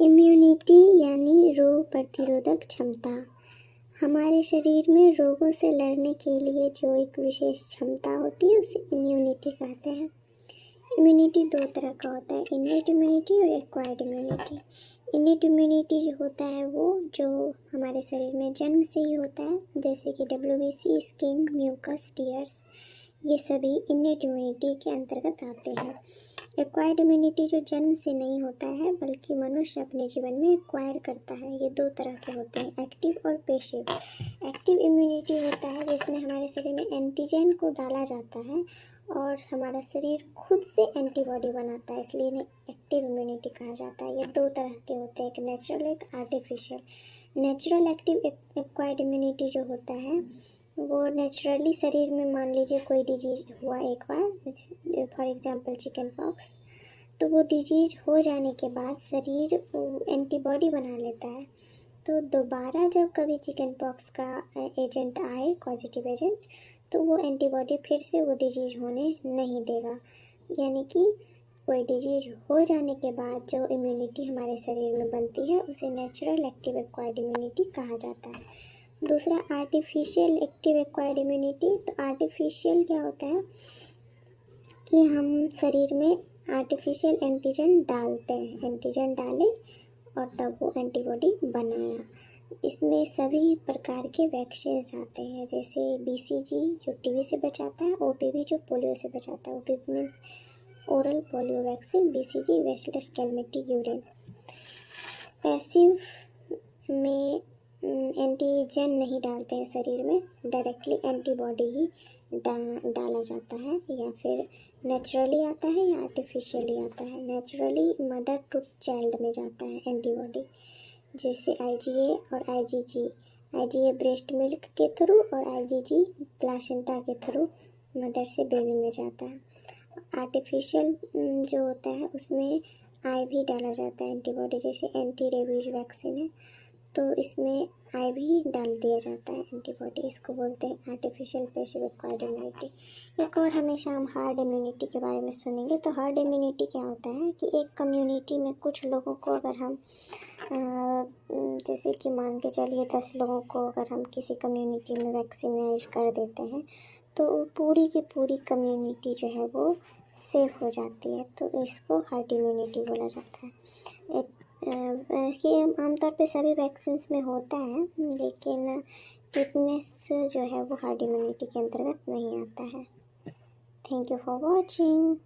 Immunity यानी रोग प्रतिरोधक क्षमता। हमारे शरीर में रोगों से लड़ने के लिए जो एक विशेष क्षमता होती है उसे इम्यूनिटी कहते हैं। इम्यूनिटी दो तरह का होता है, इनेट इम्यूनिटी और एक्वायर्ड इम्यूनिटी। इनेट इम्यूनिटी जो होता है वो जो हमारे शरीर में जन्म से ही होता है, जैसे कि WBC, स्किन, म्यूकस, टीयर्स, ये सभी इनेट इम्यूनिटी के अंतर्गत आते हैं। एक्वायर्ड इम्यूनिटी जो जन्म से नहीं होता है बल्कि मनुष्य अपने जीवन में एक्वायर करता है, ये दो तरह के होते हैं, एक्टिव और पैसिव। एक्टिव इम्यूनिटी होता है जिसमें हमारे शरीर में एंटीजन को डाला जाता है और हमारा शरीर खुद से एंटीबॉडी बनाता है, इसलिए इन्हें एक्टिव इम्यूनिटी कहा जाता है। ये दो तरह के होते हैं, एक नेचुरल, एक artificial. Natural active acquired immunity जो होता है वो नेचुरली शरीर में, मान लीजिए कोई डिजीज हुआ एक बार, फॉर एग्जांपल चिकन पॉक्स, तो वो डिजीज हो जाने के बाद शरीर एंटीबॉडी बना लेता है। तो दोबारा जब कभी चिकन पॉक्स का एजेंट आए, पॉजिटिव एजेंट, तो वो एंटीबॉडी फिर से वो डिजीज होने नहीं देगा। यानी कि कोई डिजीज हो जाने के बाद जो इम्यूनिटी हमारे शरीर में बनती है उसे नेचुरल एक्टिव एक्वायर्ड इम्यूनिटी कहा जाता है। दूसरा आर्टिफिशियल एक्टिव एक्वायर्ड इम्यूनिटी। तो आर्टिफिशियल क्या होता है कि हम शरीर में आर्टिफिशियल एंटीजन डालते हैं, एंटीजन डाले और तब वो एंटीबॉडी बनाया। इसमें सभी प्रकार के वैक्सीन आते हैं, जैसे BCG जो टीबी से बचाता है, OPV जो पोलियो से बचाता है, OPV means oral polio vaccine, BCG bacillus Calmette Guerin. Passive में एंटीजन नहीं डालते हैं शरीर में, डायरेक्टली एंटीबॉडी ही डाला जाता है, या फिर नेचुरली आता है या आर्टिफिशियली आता है। नेचुरली मदर टू चाइल्ड में जाता है एंटीबॉडी, जैसे IgA और IgG। IgA ब्रेस्ट मिल्क के थ्रू और IgG प्लासेंटा के थ्रू मदर से बेबी में जाता है। आर्टिफिशियल जो होता है उसमें IV डाला जाता है एंटीबॉडी, जैसे एंटी रेबीज वैक्सीन है तो इसमें IV डाल दिया जाता है एंटीबॉडी, इसको बोलते हैं आर्टिफिशियल पैसिव एक्वायर्ड इम्यूनिटी। एक और हमेशा हम हर्ड इम्यूनिटी के बारे में सुनेंगे। तो हर्ड इम्यूनिटी क्या होता है कि एक कम्युनिटी में कुछ लोगों को अगर हम जैसे कि मान के चलिए 10 लोगों को अगर हम किसी कम्युनिटी में वैक्सीनाइज कर देते हैं तो पूरी की पूरी कम्युनिटी जो है वो सेफ हो जाती है, तो इसको हर्ड इम्यूनिटी बोला जाता है। ये आमतौर पे सभी वैक्सीन्स में होता है, लेकिन टिटनेस जो है वो हर्ड इम्यूनिटी के अंतर्गत नहीं आता है। Thank you for watching.